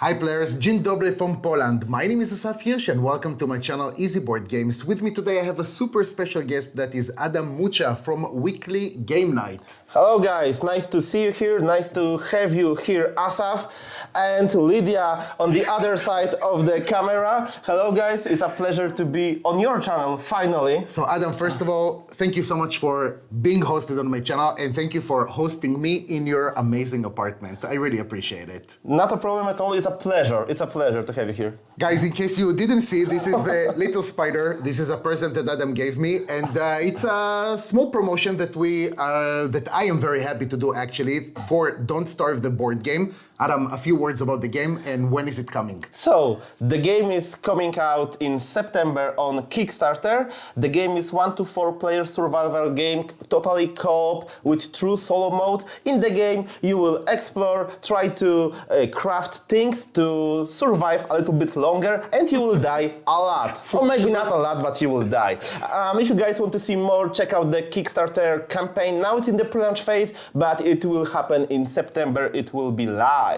Hi players, Dzień dobry from Poland. My name is Asaf and welcome to my channel Easy Board Games. With me today I have a super special guest that is Adam Mucha from Weekly Game Night. Hello guys, nice to see you here, nice to have you here, Asaf and Lydia on the other side of the camera. Hello guys, it's a pleasure to be on your channel finally. So Adam, first of all, thank you so much for being hosted on my channel and thank you for hosting me in your amazing apartment. I really appreciate it. Not a problem at all, it's a pleasure to have you here. Guys, in case you didn't see, this is the little spider. This is a present that Adam gave me, and it's a small promotion that I am very happy to do actually for Don't Starve the board game. Adam, a few words about the game and when is it coming? So, the game is coming out in September on Kickstarter. The game is 1 to 4 player survival game, totally co-op with true solo mode. In the game, you will explore, try to craft things to survive a little bit longer, and you will die a lot. Or maybe not a lot, but you will die. If you guys want to see more, check out the Kickstarter campaign. Now it's in the pre-launch phase, but it will happen in September. It will be live.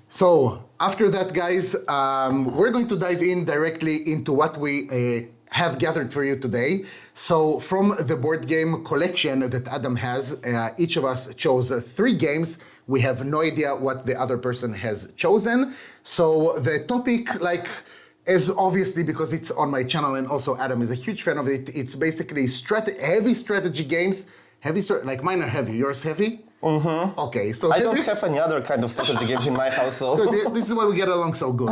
So after that, guys, we're going to dive in directly into what we have gathered for you today. So from the board game collection that Adam has, each of us chose 3 games. We have no idea what the other person has chosen. So the topic, is obviously because it's on my channel and also Adam is a huge fan of it. It's basically heavy strategy games. Like mine are heavy. Yours heavy? Mm-hmm. Okay, so I don't have any other kind of strategy games in my house, so... Good, this is why we get along so good.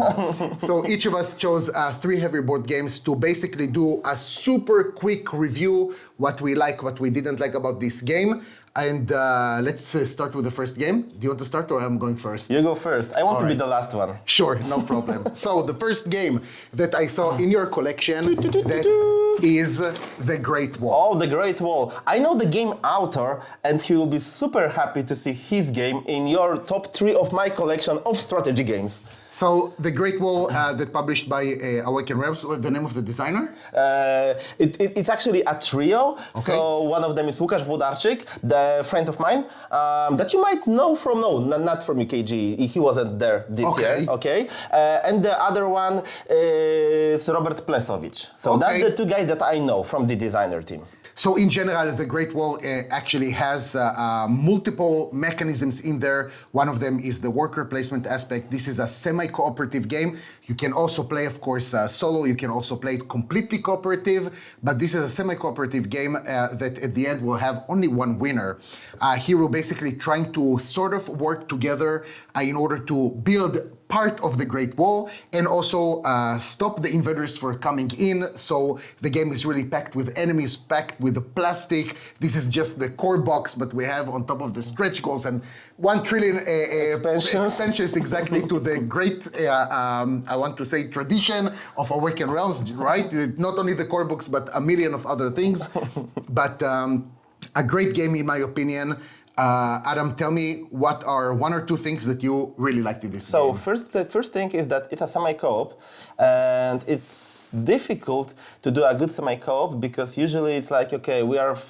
So each of us chose 3 heavy board games to basically do a super quick review, what we like, what we didn't like about this game. And let's start with the first game. Do you want to start or I'm going first? You go first. I want to be the last one. Sure, no problem. So the first game that I saw in your collection that is The Great Wall. Oh, The Great Wall. I know the game author and he will be super happy to see his game in your top 3 of my collection of strategy games. So The Great Wall that published by Awaken Realms, what's the name of the designer? It's actually a trio. Okay. So one of them is Łukasz Włodarczyk, the friend of mine, that you might know from, not from UKG, he wasn't there this year, okay? And the other one is Robert Plesowicz. So that's the 2 guys that I know from the designer team. So in general, The Great Wall actually has multiple mechanisms in there. One of them is the worker placement aspect. This is a semi-cooperative game. You can also play, of course, solo. You can also play it completely cooperative. But this is a semi-cooperative game that at the end will have only one winner. Here we're basically trying to sort of work together in order to build part of the Great Wall and also stop the invaders from coming in. So the game is really packed with enemies, packed with the plastic. This is just the core box, but we have on top of the stretch goals and 1 trillion expansions exactly to the great, I want to say, tradition of Awaken Realms, right? Not only the core books, but a million of other things. But a great game in my opinion. Adam, tell me what are 1 or 2 things that you really liked in this game? So the first thing is that it's a semi-co-op and it's difficult to do a good semi-co-op because usually it's like, okay,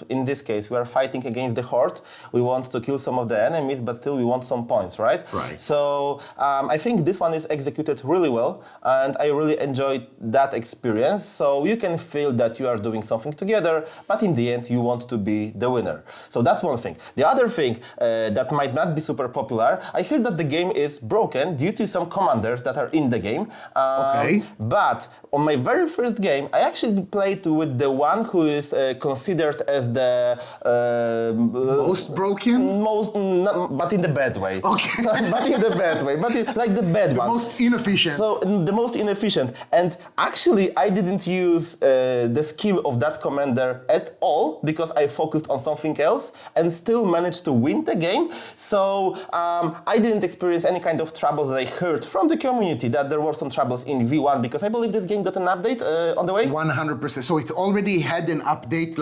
in this case, we are fighting against the horde. We want to kill some of the enemies, but still we want some points, right? Right. So I think this one is executed really well and I really enjoyed that experience. So you can feel that you are doing something together, but in the end you want to be the winner. So that's one thing. The other thing that might not be super popular, I heard that the game is broken due to some commanders that are in the game. But on my very first game, I actually played with the one who is considered as the most broken? But in the bad way. Okay. But in the bad way, like the bad one. Most inefficient. So the most inefficient. And actually, I didn't use the skill of that commander at all because I focused on something else and still managed to win the game. So I didn't experience any kind of troubles that I heard from the community that there were some troubles in V1 because I believe this game got an update on the way. 100%. So it already had an update,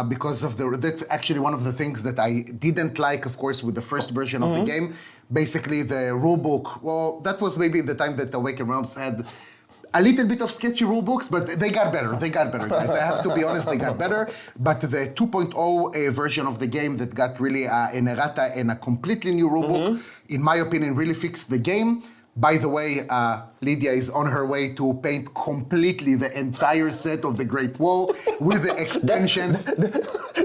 because of that's actually one of the things that I didn't like, of course, with the first version of the game. Basically, the rulebook. Well, that was maybe the time that Awaken Realms had a little bit of sketchy rule books, but they got better. They got better, guys. I have to be honest, they got better. But the 2.0 version of the game that got really an errata and a completely new rule book, in my opinion, really fixed the game. By the way, Lydia is on her way to paint completely the entire set of the Great Wall with the extensions.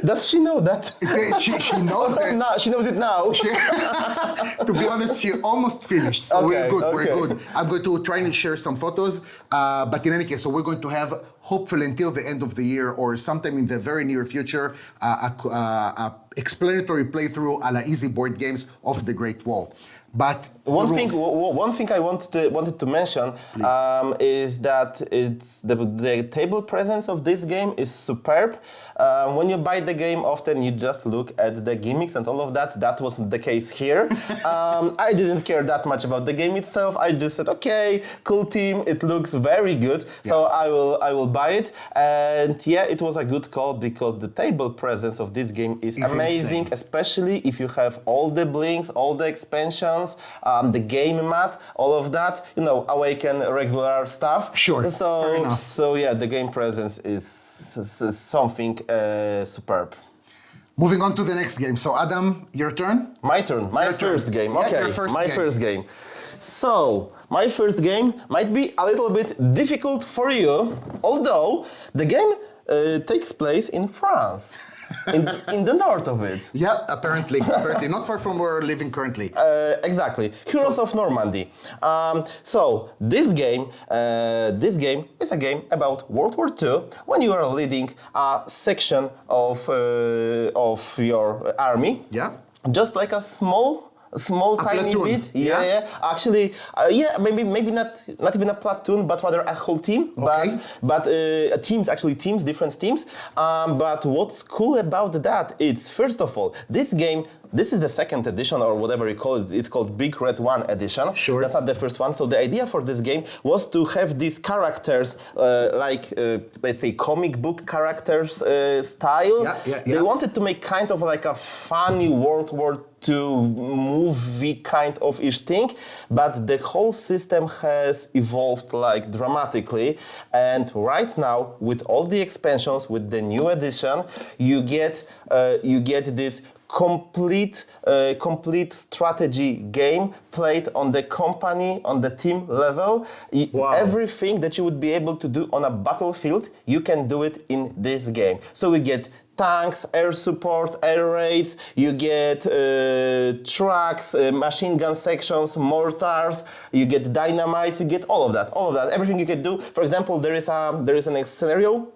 Does she know that? She knows it. No, she knows it now. To be honest, she almost finished, so we're good. We're good. I'm going to try and share some photos, but in any case, so we're going to have, hopefully until the end of the year or sometime in the very near future, a explanatory playthrough a la easy board games of the Great Wall. But one thing I wanted to mention is that the table presence of this game is superb. When you buy the game, often you just look at the gimmicks and all of that. That wasn't the case here. I didn't care that much about the game itself. I just said, okay, cool team. It looks very good, so I will buy it. And yeah, it was a good call because the table presence of this game is amazing, especially if you have all the blinks, all the expansions. The game mat, all of that, awaken regular stuff. Sure, fair enough. So yeah, the game presence is something superb. Moving on to the next game. So Adam, your turn? My turn, my first game. Yeah, Okay, your first my game. first game. So, my first game might be a little bit difficult for you, although the game takes place in France. in the north of it. Yeah, apparently not far from where we're living currently. Exactly, Heroes of Normandy. So this game is a game about World War II when you are leading a section of your army. Yeah. Just like a small tiny platoon. bit. Yeah. Actually, maybe not even a platoon, but rather a whole team. Okay. But teams, different teams. But what's cool about that is, first of all, this game. This is the second edition, or whatever you call it. It's called Big Red 1 edition. Sure. That's not the first one. So the idea for this game was to have these characters, let's say comic book characters style. Yeah. They wanted to make kind of like a funny World War II movie kind of ish thing, but the whole system has evolved like dramatically. And right now, with all the expansions, with the new edition, you get this complete strategy game played on the company, on the team level. Wow. Everything that you would be able to do on a battlefield, you can do it in this game. So we get tanks, air support, air raids, you get trucks, machine gun sections, mortars, you get dynamites, you get all of that, everything you can do. For example, there is an scenario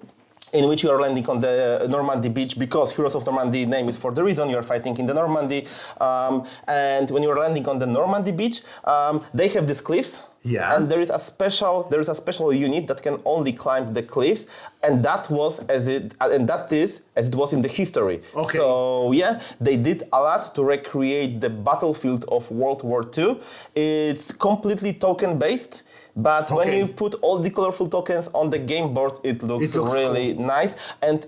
in which you are landing on the Normandy beach, because Heroes of Normandy name is for the reason you are fighting in the Normandy. And when you are landing on the Normandy beach, they have these cliffs. Yeah. And there is a special unit that can only climb the cliffs, and that is as it was in the history. Okay. So yeah, they did a lot to recreate the battlefield of World War II. It's completely token based. But when you put all the colorful tokens on the game board, it looks really cool. nice. And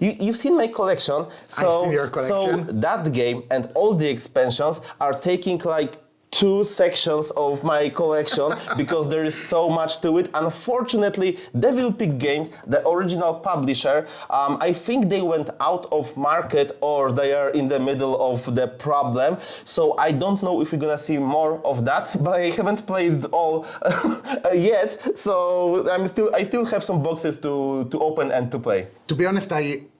you've seen my collection. I've seen your collection. So that game and all the expansions are taking like 2 sections of my collection because there is so much to it. Unfortunately, Devil Pig Games, the original publisher, I think they went out of market or they are in the middle of the problem. So I don't know if we're gonna see more of that, but I haven't played it all yet. So I still have some boxes to open and to play. To be honest,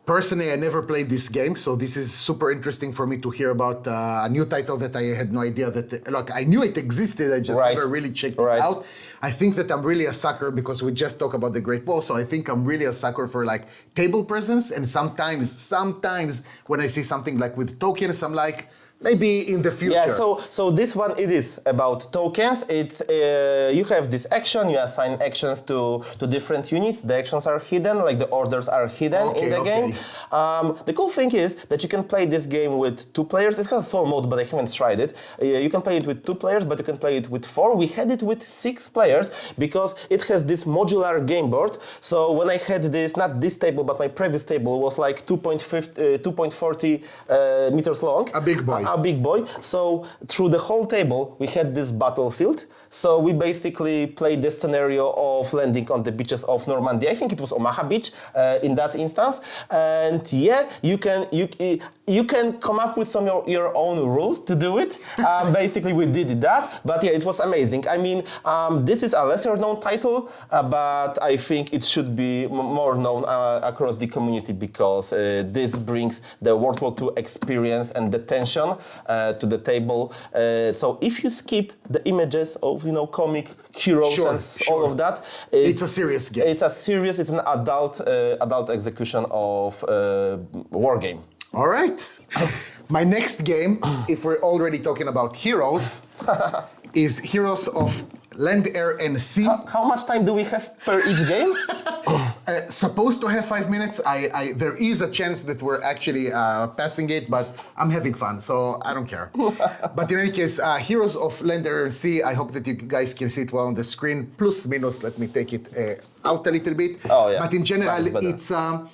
Personally, I never played this game, so this is super interesting for me to hear about a new title that I had no idea that. Look, I knew it existed, I just never really checked it out. I think that I'm really a sucker because we just talked about the Great Wall, so I think I'm really a sucker for like table presence, and sometimes when I see something like with tokens, I'm like, maybe in the future. Yeah, so this one, it is about tokens. It's you have this action, you assign actions to different units. The actions are hidden, like the orders are hidden in the game. The cool thing is that you can play this game with 2 players. It has solo mode, but I haven't tried it. You can play it with 2 players, but you can play it with 4. We had it with 6 players because it has this modular game board. So when I had this, not this table, but my previous table was like 2.40 meters long. A big boy. A big boy. So through the whole table, we had this battlefield. So we basically played the scenario of landing on the beaches of Normandy. I think it was Omaha Beach in that instance. And yeah, you can come up with some your own rules to do it. Basically, we did that. But yeah, it was amazing. I mean, this is a lesser known title, but I think it should be more known across the community because this brings the World War II experience and the tension to the table. So if you skip the images of comic heroes and all of that, it's a serious game. It's an adult execution of war game. All right. My next game, if we're already talking about heroes, is Heroes of Land, Air, and Sea. How much time do we have per each game? Supposed to have 5 minutes. There is a chance that we're actually passing it, but I'm having fun, so I don't care. But in any case, Heroes of Land, Air, and Sea, I hope that you guys can see it well on the screen. Plus, minus, let me take it out a little bit. Oh, yeah. But in general,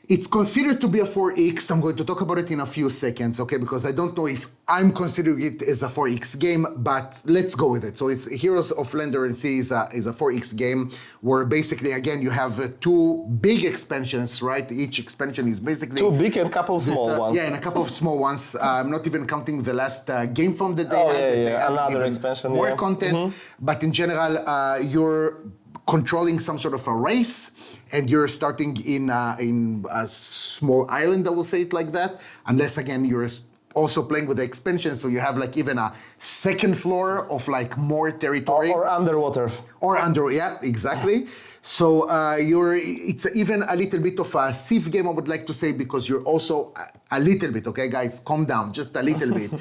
it's considered to be a 4X. I'm going to talk about it in a few seconds, okay? Because I don't know if I'm considering it as a 4X game, but let's go with it. So it's Heroes of Land, Air, and Sea is a 4X game where basically, again, you have two big expansions, right? Each expansion is basically... Two big and a couple of small ones. Yeah, and a couple of small ones. I'm not even counting the last game from that they had. Yeah. Another expansion, more content. But in general, you're controlling some sort of a race, and you're starting in a small island, I will say it like that, unless again you're also playing with the expansion, so you have like even a second floor of like more territory. Or underwater. Yeah, exactly. So it's even a little bit of a Civ game, I would like to say, because you're also a little bit, okay guys, calm down, just a little bit.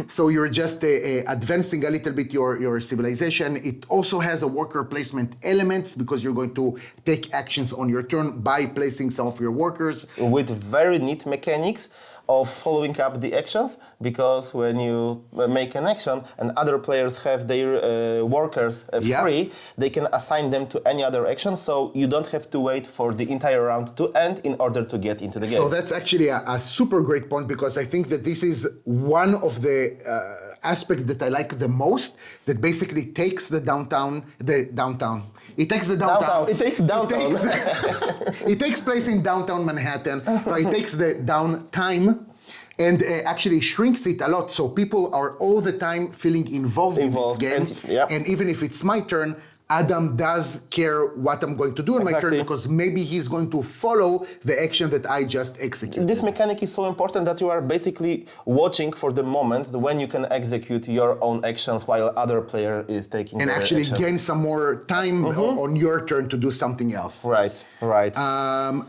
So you're just advancing a little bit your civilization. It also has a worker placement elements because you're going to take actions on your turn by placing some of your workers. With very neat mechanics of following up the actions, because when you make an action and other players have their workers free, they can assign them to any other action, so you don't have to wait for the entire round to end in order to get into the game. So that's actually a super great point, because I think that this is one of the aspects that I like the most, that basically takes the downtown. It takes the downtown. It takes place in downtown Manhattan. Right? It takes the downtime and actually shrinks it a lot. So people are all the time feeling involved in this game. And even if it's my turn, Adam does care what I'm going to do in my turn, because maybe he's going to follow the action that I just executed. This mechanic is so important that you are basically watching for the moments when you can execute your own actions while other player is taking and actually gain some more time on your turn to do something else. Right.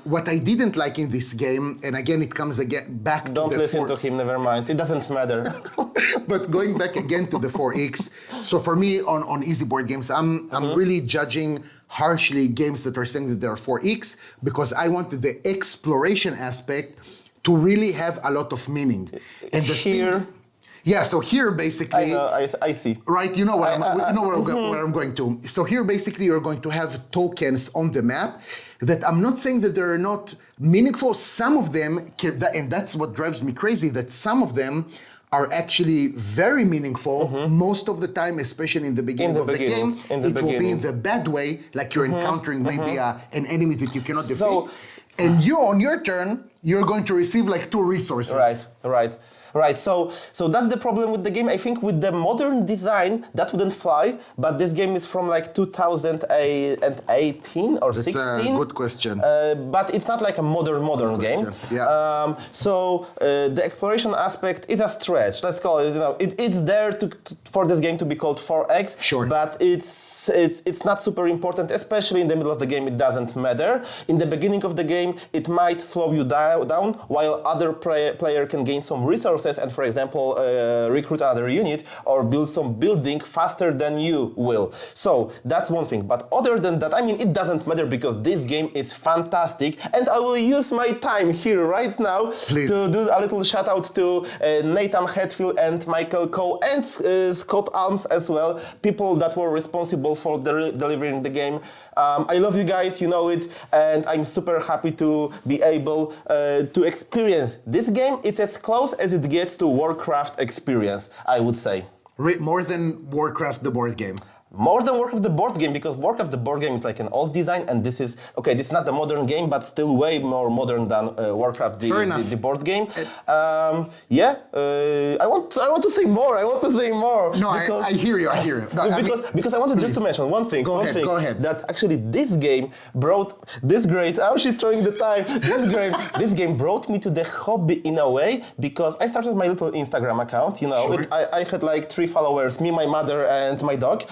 What I didn't like in this game, and again it comes back to Don't listen to him, never mind. It doesn't matter. But going back again to the 4X, so for me on easy board games, I'm really judging harshly games that are saying that they're 4X, because I wanted the exploration aspect to really have a lot of meaning. And so here basically... I see. Right, you know where I'm going to. So here basically you're going to have tokens on the map that I'm not saying that they're not meaningful. Some of them, and that's what drives me crazy, that some of them are actually very meaningful most of the time, especially in the beginning of the game. It will be in the bad way, like you're encountering maybe an enemy that you cannot defeat. And you, on your turn, you're going to receive like 2 resources. Right, so that's the problem with the game. I think with the modern design, that wouldn't fly, but this game is from like 2018 or 16. That's a good question. But it's not like a modern game. Yeah. So the exploration aspect is a stretch. Let's call it, it's there for this game to be called 4X, sure. But it's not super important, especially in the middle of the game. It doesn't matter. In the beginning of the game, it might slow you down, while other player can gain some resources and, for example, recruit another unit or build some building faster than you will. So that's one thing. But other than that, I mean, it doesn't matter, because this game is fantastic, and I will use my time here right now to do a little shout out to Nathan Hetfield and Michael Coe and Scott Alms as well, people that were responsible for delivering the game. I love you guys, you know it, and I'm super happy to be able to experience this game. It's as close as it gets to Warcraft experience, I would say. More than Warcraft, the board game. More than Warcraft the board game, because Warcraft the board game is like an old design, and this is not the modern game, but still way more modern than Warcraft the board game. I want to say more. No, I hear you. No, because I wanted just to mention one thing. Go ahead. That actually this game brought this great. Oh, she's throwing the time. This game brought me to the hobby in a way, because I started my little Instagram account. You know, Sure. I had like 3 followers: me, my mother, and my dog.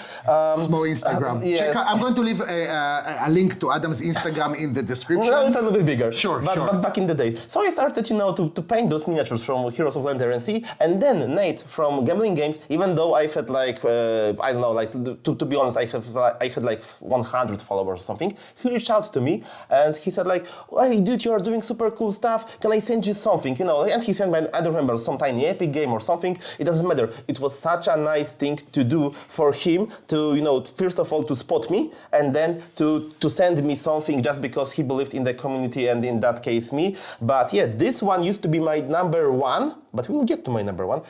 Small Instagram. Yes. I'm going to leave a link to Adam's Instagram in the description. No, it's a little bit bigger. Sure. But back in the day. So I started, to paint those miniatures from Heroes of Land and Sea. And then Nate from Gambling Games, even though I had like, I don't know, like, to be honest, I had like 100 followers or something. He reached out to me and he said like, hey dude, you are doing super cool stuff. Can I send you something? You know, and he sent me, I don't remember, some tiny epic game or something. It doesn't matter. It was such a nice thing to do for him to, first of all, to spot me, and then to send me something just because he believed in the community, and in that case me. But yeah, this one used to be my number one, but we'll get to my number one.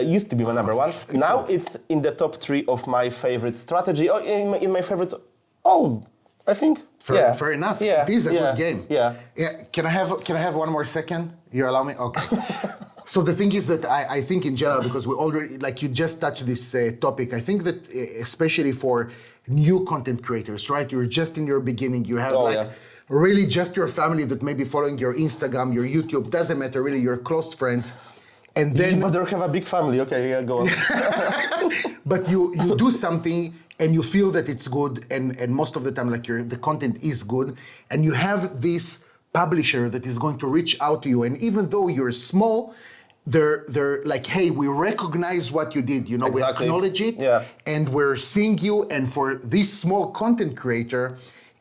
Used to be my number one. Now it's in the top 3 of my favorite strategy, or in my favorite, I think. Fair enough. Yeah. It is a good game. Yeah. Can I have one more second? You allow me? Okay. So the thing is that I think in general, because we already, like you just touched this topic, I think that especially for new content creators, right? You're just in your beginning, you have really just your family that may be following your Instagram, your YouTube, doesn't matter really, your close friends. And then... You better have a big family. Okay, yeah, go on. But you do something and you feel that it's good, and most of the time like the content is good, and you have this publisher that is going to reach out to you, and even though you're small, they're like, hey, we recognize what you did, Exactly. we acknowledge it, and we're seeing you, and for this small content creator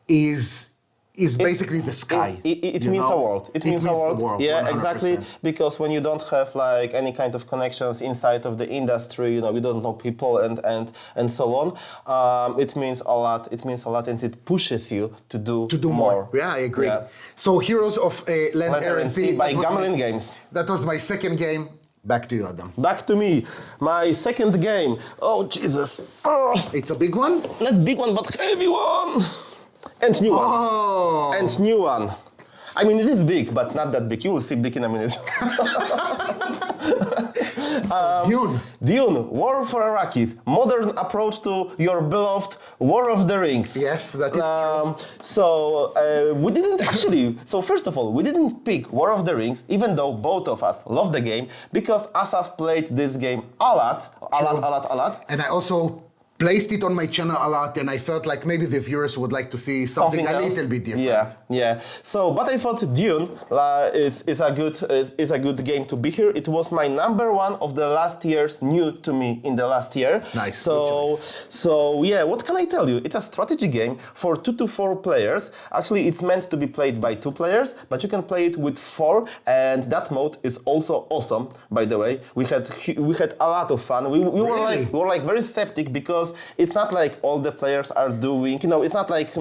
is basically the sky. It means a world. It means a world. Yeah, 100%. exactly. Because when you don't have like any kind of connections inside of the industry, you don't know people and so on. It means a lot. It means a lot, and it pushes you to do more. Yeah, I agree. Yeah. So Heroes of Land, Air, and Sea by Gambling Games. That was my second game. Back to you, Adam. Back to me. My second game. Oh Jesus! Oh, it's a big one. Not big one, but heavy one. And new one. And new one. I mean, it is big, but not that big. You will see big in a minute. Dune, War for Arrakis. Modern approach to your beloved War of the Rings. Yes, that is true. So, we didn't actually... So, first of all, we didn't pick War of the Rings, even though both of us love the game, because Asaf played this game a lot. And I also placed it on my channel a lot, and I felt like maybe the viewers would like to see something a little bit different. Yeah. So, but I thought Dune is a good game to be here. It was my number one of the last year's, new to me in the last year. Nice. So yeah, what can I tell you? It's a strategy game for 2 to 4 players. Actually, it's meant to be played by 2 players, but you can play it with 4, and that mode is also awesome. By the way, we had a lot of fun. We were like very skeptic, because it's not like all the players are doing, it's not like...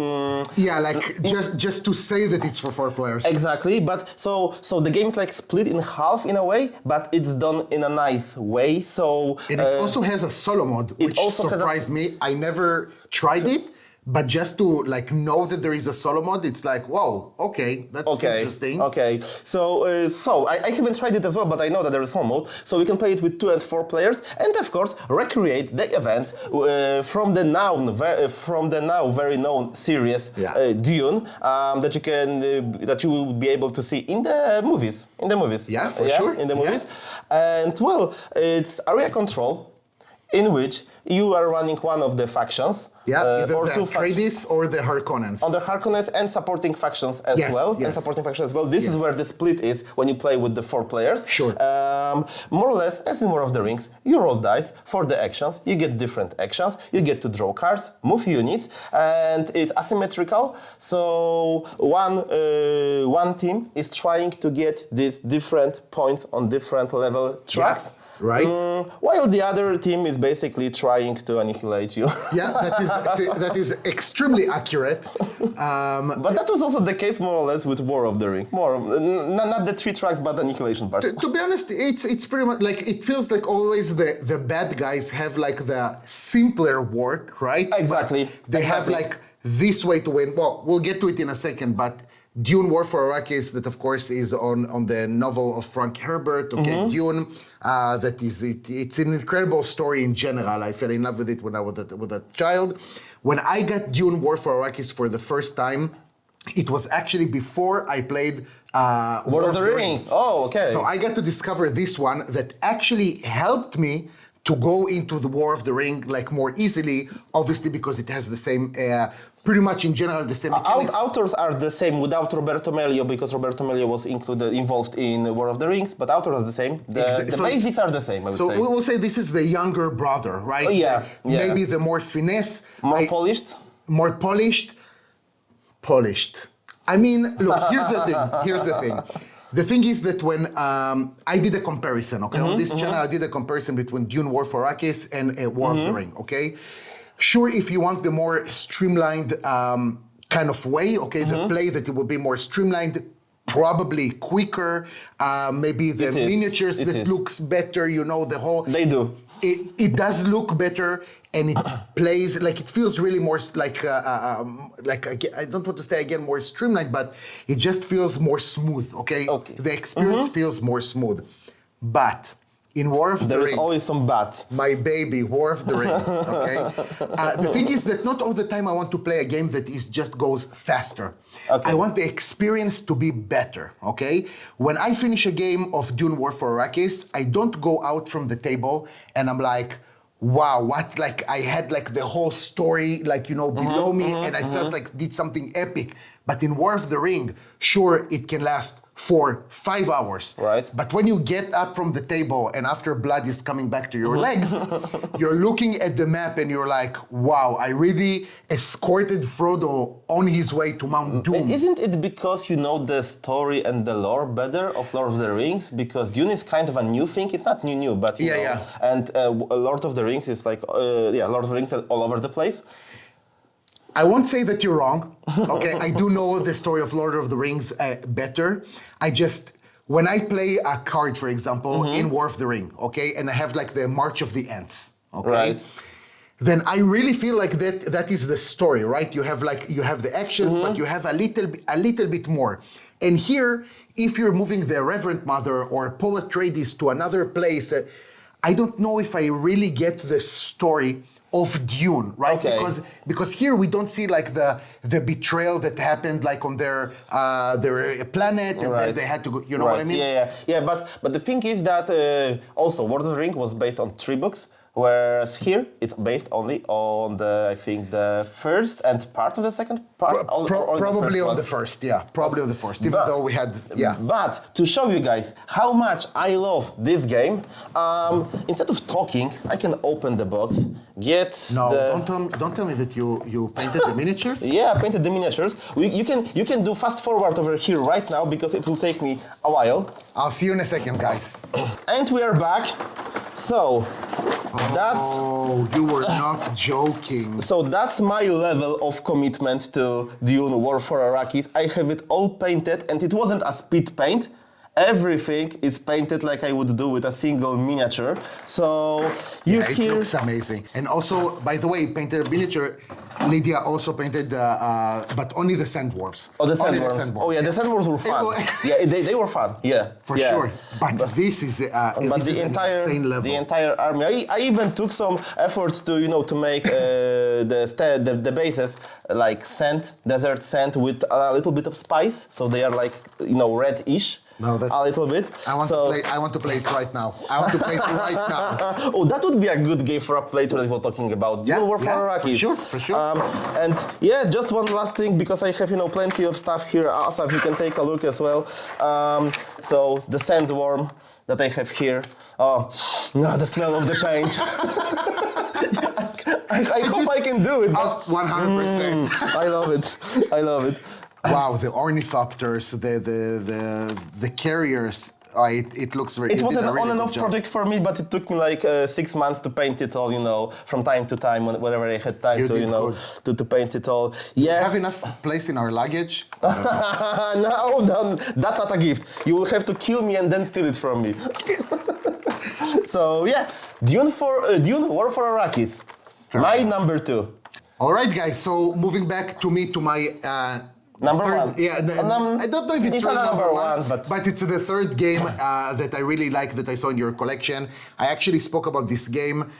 just to say that it's for 4 players. Exactly, but so the game is like split in half in a way, but it's done in a nice way, so... And it also has a solo mode, which surprised me. I never tried it. But just to know that there is a solo mode, it's like, whoa, okay, that's interesting. Okay, so I haven't tried it as well, but I know that there is solo mode, so we can play it with 2 and 4 players, and of course recreate the events from the now very known series Dune, that you will be able to see in the movies. Yeah, for sure. In the movies, and well, it's area control, in which you are running one of the factions. Either the Atreides or the Harkonnens. On the Harkonnens and supporting factions as well. Yes. And supporting factions as well. This is where the split is when you play with the 4 players. Sure. More or less, as in War of the Rings, you roll dice for the actions. You get different actions. You get to draw cards, move units, and it's asymmetrical. So one team is trying to get these different points on different level tracks. right? While the other team is basically trying to annihilate you. Yeah, that is extremely accurate. But that was also the case more or less with War of the Ring. Not the 3 tracks, but the annihilation part. To be honest, it's pretty much like it feels like always the bad guys have like the simpler work, right? Exactly. But they have like this way to win. Well, we'll get to it in a second, but Dune War for Arrakis, that of course is on the novel of Frank Herbert, okay, Dune. That is it's an incredible story in general. I fell in love with it when I was a child. When I got Dune War for Arrakis for the first time, it was actually before I played War of the Ring. Oh, okay. So I got to discover this one that actually helped me to go into the War of the Ring like more easily, obviously because it has the same, pretty much in general the same mechanics. Authors are the same without Roberto Melio, because Roberto Melio was involved in War of the Rings, but authors are the same. The basics are the same, I would say. So we will say this is the younger brother, right? Oh, yeah, yeah. Maybe the more finesse. More polished? More polished. Polished. I mean, look, here's the thing. The thing is that when I did a comparison, okay, on this channel I did a comparison between Dune War for Arrakis and War of the Ring, okay? Sure, if you want the more streamlined kind of way, okay, the play that it will be more streamlined, probably quicker, maybe the miniatures that looks better, you know, the whole... They do. It does look better, and it plays like it feels really more like I don't want to say again more streamlined, but it just feels more smooth. Okay. The experience feels more smooth, but in War of the Ring, there is always some but. My baby, War of the Ring. Okay. The thing is that not all the time I want to play a game that just goes faster. Okay. I want the experience to be better. Okay. When I finish a game of Dune War for Arrakis, I don't go out from the table and I'm like, wow, what, like I had like the whole story, like, you know, below me, and I felt like did something epic. But in War of the Ring, sure, it can last 4-5 hours. Right. But when you get up from the table and after blood is coming back to your legs, you're looking at the map and you're like, wow, I really escorted Frodo on his way to Mount Doom. Isn't it because you know the story and the lore better of Lord of the Rings? Because Dune is kind of a new thing. It's not new, but you know. And Lord of the Rings is like, Lord of the Rings all over the place. I won't say that you're wrong, okay? I do know the story of Lord of the Rings better. When I play a card, for example, in War of the Ring, okay, and I have like the March of the Ants, okay? Right. Then I really feel like that is the story, right? You have the actions, but you have a little bit more. And here, if you're moving the Reverend Mother or Paul Atreides to another place, I don't know if I really get the story of Dune, right? Okay. Because here we don't see like the betrayal that happened like on their planet, and then they had to go. You know what I mean? Yeah. But the thing is that also Lord of the Ring was based on 3 books. Whereas here, it's based only on the first and part of the second part? Probably on the first, yeah. Probably on the first, even though we had, yeah. But to show you guys how much I love this game, instead of talking, I can open the box, don't tell me that you painted the miniatures? Yeah, I painted the miniatures. You can do fast forward over here right now, because it will take me a while. I'll see you in a second, guys. And we are back. So, you were not joking. So that's my level of commitment to Dune War for Arrakis. I have it all painted, and it wasn't a speed paint. Everything is painted like I would do with a single miniature. So it looks amazing. And also, by the way, painted miniature, Lydia also painted, but only the sandworms. Oh, the sandworms. Oh, yeah, the sandworms were fun. Yeah, they were fun. Yeah, for sure. But this is the entire insane level. The entire army. I even took some effort to make the bases like sand, desert sand with a little bit of spice, so they are like red-ish. No, that's a little bit. I want to play it right now. Oh, that would be a good game for a playthrough that we're talking about. Dune War for Arrakis. For sure. And yeah, just one last thing, because I have plenty of stuff here. Asaf, you can take a look as well. So the sandworm that I have here. Oh, the smell of the paint. I hope I can do it. 100%. I love it. Wow, the ornithopters, the carriers, It looks very. It was did an a really on and good off job. project for me, but it took me like 6 months to paint it all, from time to time, whenever I had time You to, did good. to paint it all. Yeah. Have enough place in our luggage? No, that's not a gift. You will have to kill me and then steal it from me. So yeah, Dune War for Arrakis, my number 2. All right, guys. So moving back to my Number third, 1. Yeah, I don't know if it's not really number one, but it's the third game that I really like that I saw in your collection. I actually spoke about this game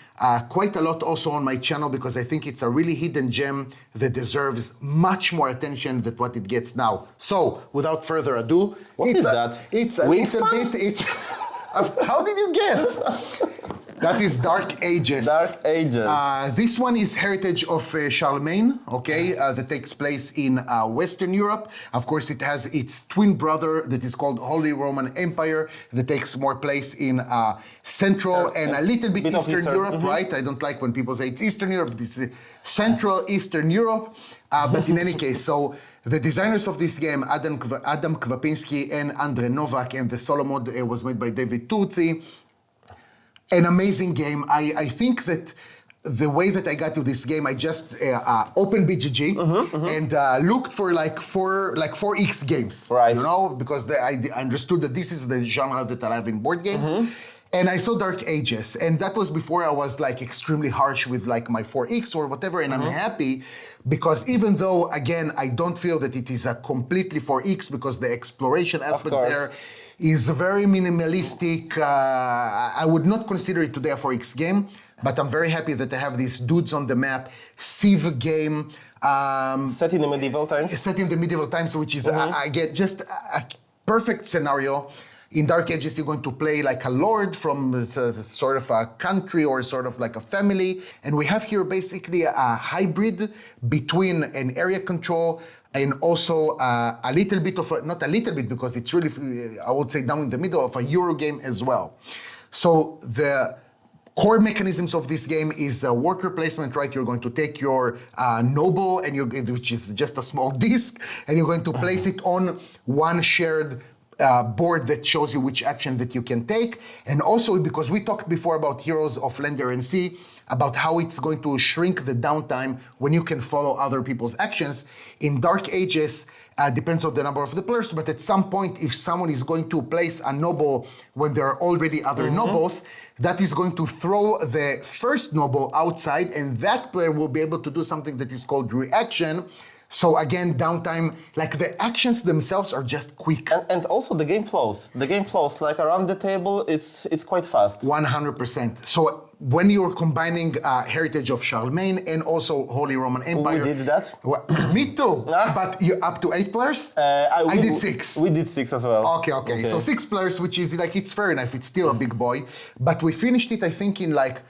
quite a lot also on my channel because I think it's a really hidden gem that deserves much more attention than what it gets now. So, without further ado, What is that? It's a bit. How did you guess? That is Dark Ages. Dark Ages. This one is heritage of Charlemagne, okay, that takes place in Western Europe. Of course, it has its twin brother that is called Holy Roman Empire that takes more place in Central and a little bit Eastern Europe, right? I don't like when people say it's Eastern Europe, it's Central Eastern Europe. But in any case, so the designers of this game, Adam Kwapinski and Andre Novak, and the solo mode was made by David Turci. An amazing game. I think that the way that I got to this game, I just opened BGG and looked for like 4X games, right? Because I understood that this is the genre that I have in board games. And I saw Dark Ages, and that was before I was like extremely harsh with like my 4X or whatever, and I'm happy because even though, again, I don't feel that it is a completely 4X because the exploration aspect there is very minimalistic. I would not consider it today a 4X game, but I'm very happy that I have these dudes on the map, Civ game. Set in the medieval times? Set in the medieval times, which is, I get just a perfect scenario. In Dark Ages, you're going to play like a lord from sort of a country or sort of like a family. And we have here basically a hybrid between an area control and also a little bit of, not a little bit because it's really, I would say down in the middle of a Euro game as well. So the core mechanisms of this game is worker placement, right? You're going to take your noble, and which is just a small disc, and you're going to place it on one shared board that shows you which action that you can take. And also because we talked before about Heroes of Land, Air and Sea, about how it's going to shrink the downtime when you can follow other people's actions. In Dark Ages, depends on the number of the players, but at some point, if someone is going to place a noble when there are already other nobles, that is going to throw the first noble outside, and that player will be able to do something that is called reaction. So again, downtime, like the actions themselves are just quick. And also the game flows. The game flows, like around the table, it's quite fast. 100%. So when you're combining heritage of Charlemagne and also Holy Roman Empire. We did that. Well, me too. But you up to 8 players? I did 6. We did 6 as well. Okay. So 6 players, which is like, it's fair enough. It's still a big boy. But we finished it, I think, in like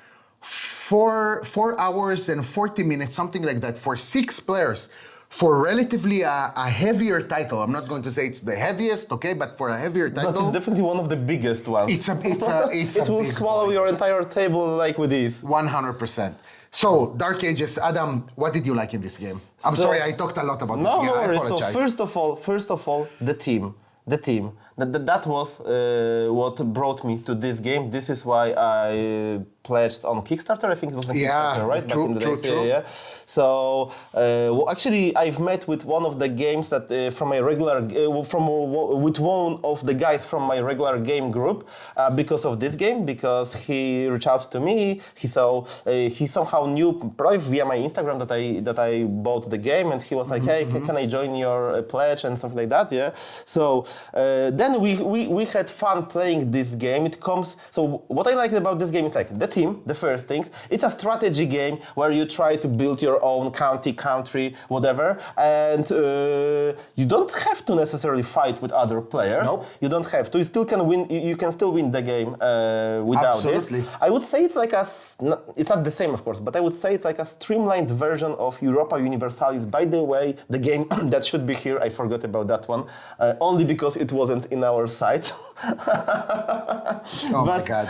4 hours and 40 minutes, something like that, for 6 players. For relatively a heavier title, I'm not going to say it's the heaviest, okay, but for a heavier title, but it's definitely one of the biggest ones. It will swallow your entire table like with ease. 100%. So, Dark Ages, Adam, what did you like in this game? I'm sorry, I talked a lot about this game. No worries. I apologize. So first of all, the team. That was what brought me to this game. This is why I pledged on Kickstarter. I think it was on Kickstarter, right? True, back in the days. true. Yeah. So actually, I've met with one of the games that from my regular with one of the guys from my regular game group because of this game. Because he reached out to me. He somehow knew probably via my Instagram that I bought the game, and he was like, "Hey, can I join your pledge and something like that?" Yeah. So then we had fun playing this game. So what I liked about this game is like the team, the first things. It's a strategy game where you try to build your own county, country, whatever, and you don't have to necessarily fight with other players. Nope. You don't have to. You still can win. You can still win the game without Absolutely. it. I would say it's like it's not the same, of course, but I would say it's like a streamlined version of Europa Universalis. By the way, the game that should be here, I forgot about that one, only because it wasn't in our site. Oh my God.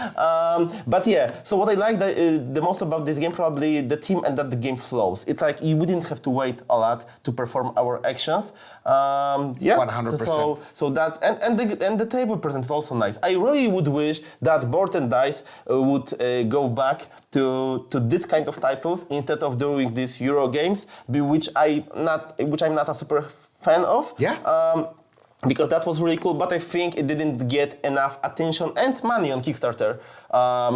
But yeah, so what I like the most about this game, probably the team and that the game flows. It's like we didn't have to wait a lot to perform our actions. Yeah, 100%. So that and the table presence is also nice. I really would wish that Board and Dice would go back to this kind of titles instead of doing these Euro games, which I'm not a super fan of. Yeah. Because that was really cool, but I think it didn't get enough attention and money on Kickstarter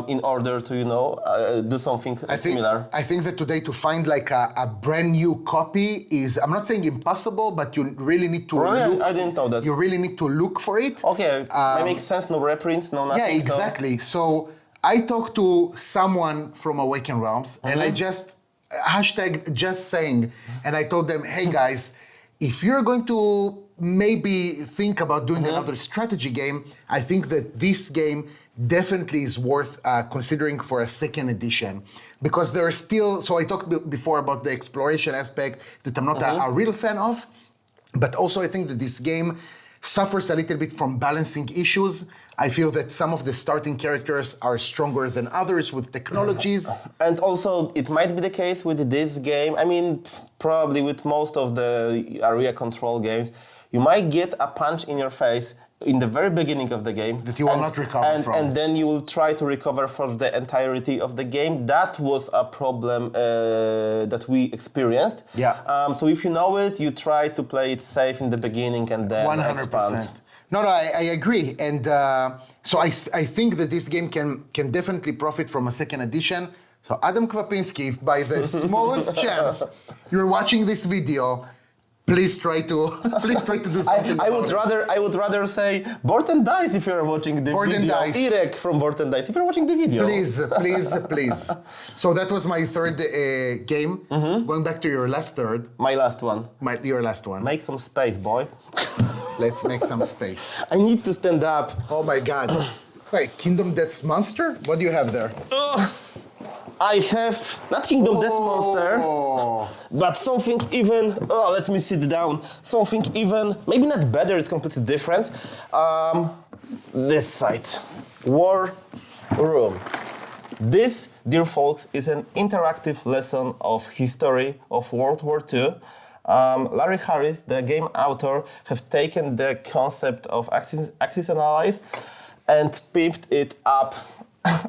in order to, do something similar. I think that today to find like a brand new copy is, I'm not saying impossible, but you really need to Really? look. I didn't know that. You really need to look for it. Okay, that makes sense. No reprints, no nothing. Yeah, exactly. So I talked to someone from Awaken Realms and I just #just saying, and I told them, hey guys, if you're going to maybe think about doing another strategy game, I think that this game definitely is worth considering for a second edition, because there are still, so I talked before about the exploration aspect that I'm not a real fan of, but also I think that this game suffers a little bit from balancing issues. I feel that some of the starting characters are stronger than others with technologies. And also, it might be the case with this game. I mean, probably with most of the area control games, you might get a punch in your face in the very beginning of the game that you will not recover from. And then you will try to recover for the entirety of the game. That was a problem that we experienced. Yeah. So if you know it, you try to play it safe in the beginning and then 100%. expand. No, I agree. And so I think that this game can definitely profit from a second edition. So Adam Kwapinski, if by the smallest chance you're watching this video, please try to do something. I would rather say Board and Dice if you're watching the Board and video. Dice. Irek from Board and Dice if you're watching the video. Please. So that was my third game. Going back to your last third. My last one. Your last one. Make some space, boy. Let's make some space. I need to stand up. Oh my God. Wait, Kingdom Death Monster? What do you have there? I have not Kingdom Death Monster, but something even. Oh, let me sit down. Something even, maybe not better. It's completely different. This site, War Room. This, dear folks, is an interactive lesson of history of World War II. Larry Harris, the game author, have taken the concept of Axis and Allies and pimped it up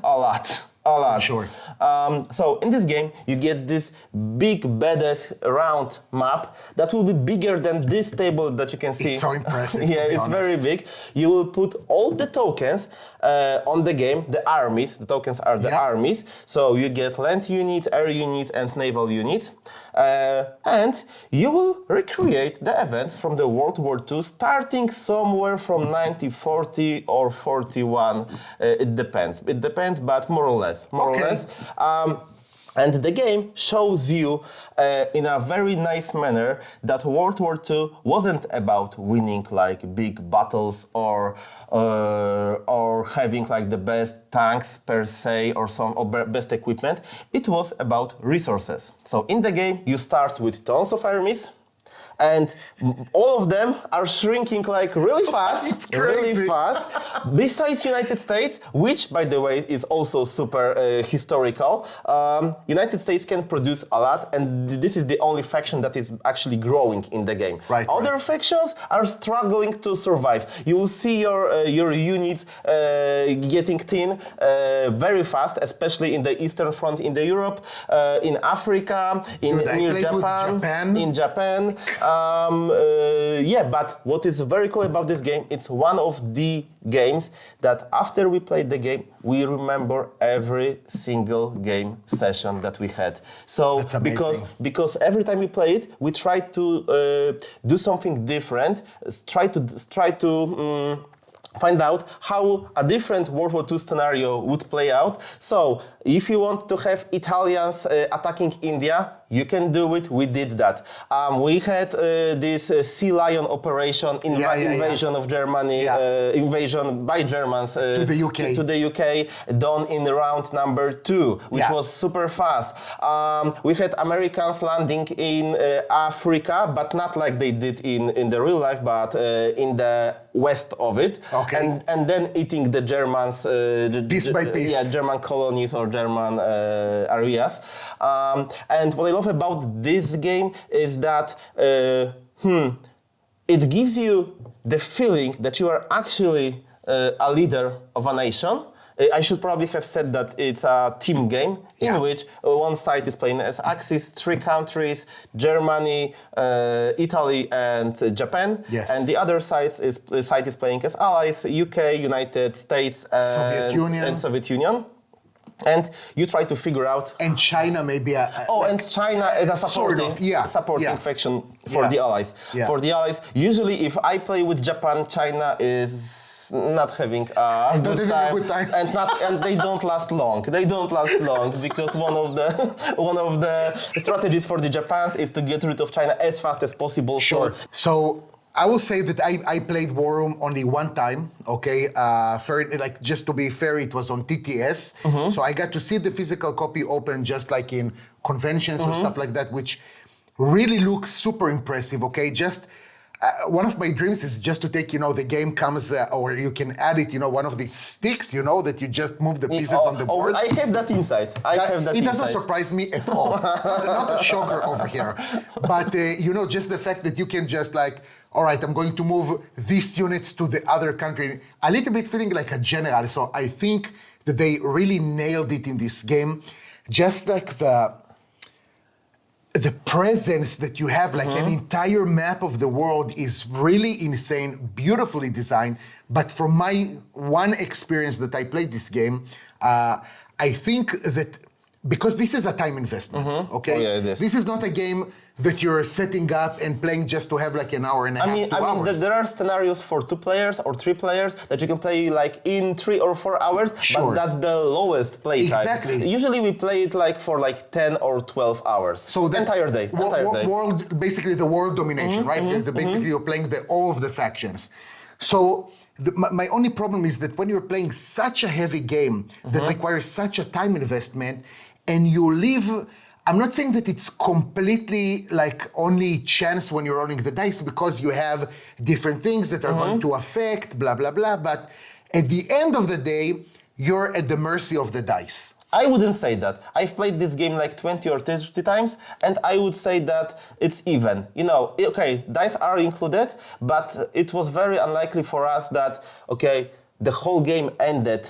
a lot. Sure. So in this game, you get this big, badass round map that will be bigger than this table that you can see. It's so impressive. Yeah, it's very big. You will put all the tokens on the game, the armies. The tokens are the armies. So you get land units, air units, and naval units. And you will recreate the events from the World War II, starting somewhere from 1940 or 41. It depends, but more or less. And the game shows you in a very nice manner that World War II wasn't about winning like big battles or having like the best tanks per se or best equipment. It was about resources. So in the game you start with tons of armies. And all of them are shrinking like really fast, It's crazy. Besides United States, which, by the way, is also super historical. United States can produce a lot, and this is the only faction that is actually growing in the game. Other factions are struggling to survive. You will see your units getting thin very fast, especially in the Eastern Front, in the Europe, in Africa, near Japan, in Japan. But what is very cool about this game, it's one of the games that after we played the game, we remember every single game session that we had. So because every time we play it, we try to do something different, try to find out how a different World War II scenario would play out. So if you want to have Italians attacking India, you can do it. We did that. We had this Sea Lion operation, invasion of Germany, invasion by Germans to the UK. To the UK, done in round number 2, which was super fast. We had Americans landing in Africa, but not like they did in the real life, but in the west of it, and then eating the Germans piece by piece. Yeah, German colonies or German areas. And what I love about this game is that it gives you the feeling that you are actually a leader of a nation. I should probably have said that it's a team game in which one side is playing as Axis, 3 countries, Germany, Italy, and Japan. Yes. And the other side is playing as allies, UK, United States, and Soviet Union. And you try to figure out... And China may be and China is a supporting, faction for the allies. Yeah. For the allies, usually if I play with Japan, China is not having a good time, and they don't last long. They don't last long because one of the strategies for the Japans is to get rid of China as fast as possible. Sure. So I will say that I played War Room only one time. Okay, just to be fair, it was on TTS, so I got to see the physical copy open just like in conventions or stuff like that, which really looks super impressive. Okay, just. One of my dreams is just to take, the game comes, or you can add it, one of these sticks, that you just move the pieces on the board. I have that inside. It doesn't surprise me at all. Not a shocker over here. But, just the fact that you can just all right, I'm going to move these units to the other country. A little bit feeling like a general. So I think that they really nailed it in this game. Just like the presence that you have, like an entire map of the world is really insane, beautifully designed. But from my one experience that I played this game, I think that because this is a time investment, okay? Oh, yeah, it is. This is not a game that you're setting up and playing just to have like an hour and a half, 2 hours. There are scenarios for 2 players or 3 players that you can play like in 3 or 4 hours, but that's the lowest play time. Exactly. Usually we play it like for like 10 or 12 hours. So the entire day. Basically the world domination, right? Basically you're playing all of the factions. So my only problem is that when you're playing such a heavy game that requires such a time investment, and you leave... I'm not saying that it's completely like only chance when you're rolling the dice, because you have different things that are going to affect, blah, blah, blah. But at the end of the day, you're at the mercy of the dice. I wouldn't say that. I've played this game like 20 or 30 times, and I would say that it's even. Dice are included, but it was very unlikely for us that, the whole game ended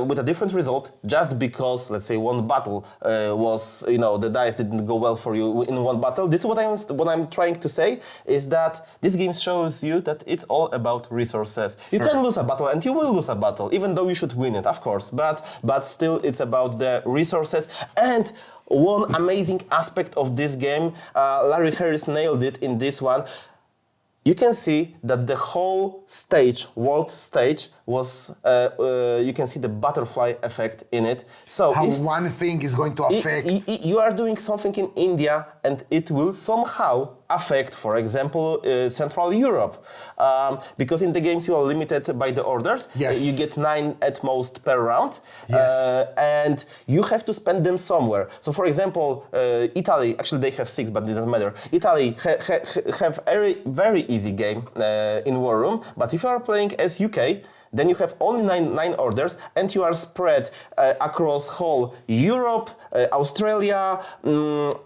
with a different result just because, let's say, one battle was, the dice didn't go well for you in one battle. This is what I'm trying to say, is that this game shows you that it's all about resources. You can lose a battle, and you will lose a battle, even though you should win it, of course. But still, it's about the resources. And one amazing aspect of this game, Larry Harris nailed it in this one. You can see that the whole stage, world stage, was, you can see the butterfly effect in it. So how one thing is going to affect... You are doing something in India and it will somehow affect, for example, Central Europe. Because in the games you are limited by the orders. Yes. You get 9 at most per round. Yes. And you have to spend them somewhere. So for example, Italy, actually they have 6, but it doesn't matter. Italy have a very easy game in War Room, but if you are playing as UK, then you have only 9 orders, and you are spread across whole Europe, Australia,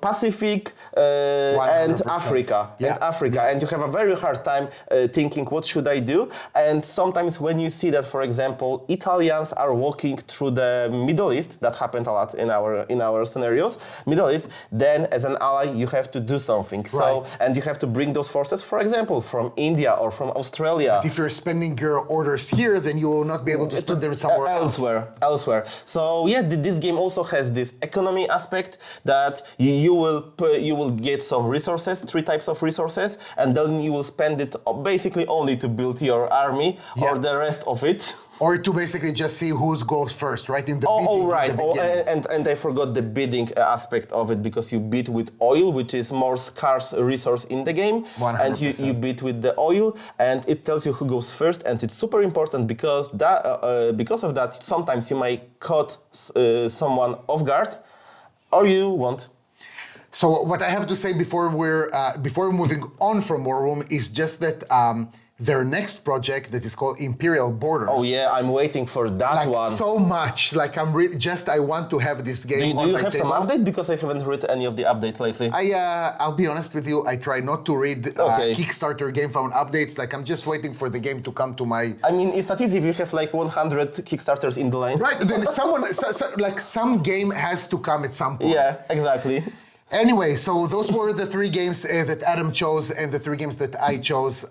Pacific, and Africa. Yeah. And Africa, and you have a very hard time thinking, what should I do? And sometimes when you see that, for example, Italians are walking through the Middle East, that happened a lot in our scenarios, Middle East, then as an ally you have to do something. So, and you have to bring those forces, for example, from India or from Australia. But if you're spending your orders here, then you will not be able to spend them somewhere elsewhere. So yeah, this game also has this economy aspect that you will get some resources, 3 types of resources, and then you will spend it basically only to build your army or the rest of it. Or to basically just see who goes first, right? In the Oh, bidding, right. in the Oh, beginning. and I forgot the bidding aspect of it because you bid with oil, which is more scarce resource in the game. 100%. And you bid with the oil, and it tells you who goes first, and it's super important because because of that, sometimes you might caught someone off guard, or you won't. So what I have to say before we're moving on from War Room is just that their next project that is called Imperial Borders. Oh yeah, I'm waiting for that like one. so much. Like I want to have this game Do on you my have table. some update? Because I haven't read any of the updates lately. I'll be honest with you. I try not to read Okay. Kickstarter Game Found updates. Like I'm just waiting for the game to come to my. I mean, it's not easy if you have like 100 Kickstarters in the line. Right. Then some game has to come at some point. Yeah, exactly. Anyway, so those were the 3 games that Adam chose and the 3 games that I chose.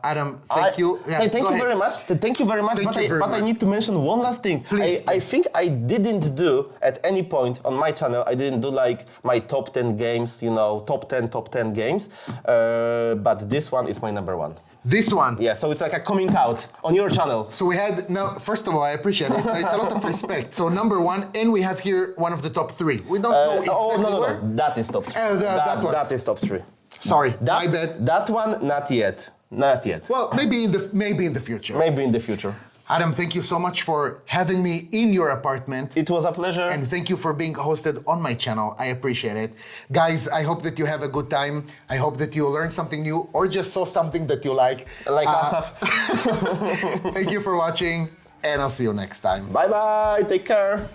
Adam, thank you. Yeah, Thank go you ahead. very much. Thank you very much. Thank but you very I much. need to mention one last thing. Please, I think I didn't do at any point on my channel. I didn't do like my top 10 games. You know, top 10 games. But this one is my number 1. This one. Yeah, so it's like a coming out on your channel. So we had now. First of all, I appreciate it. It's a lot of respect. So number 1, and we have here one of the top 3. We don't know exactly Oh no, where. that is top 3. that is top 3. Sorry, That, my bad. That one, not yet. Not yet. Well, maybe in the future. Maybe in the future. Adam, thank you so much for having me in your apartment. It was a pleasure. And thank you for being hosted on my channel. I appreciate it. Guys, I hope that you have a good time. I hope that you learned something new or just saw something that you like. Like Asaf. Thank you for watching, and I'll see you next time. Bye bye. Take care.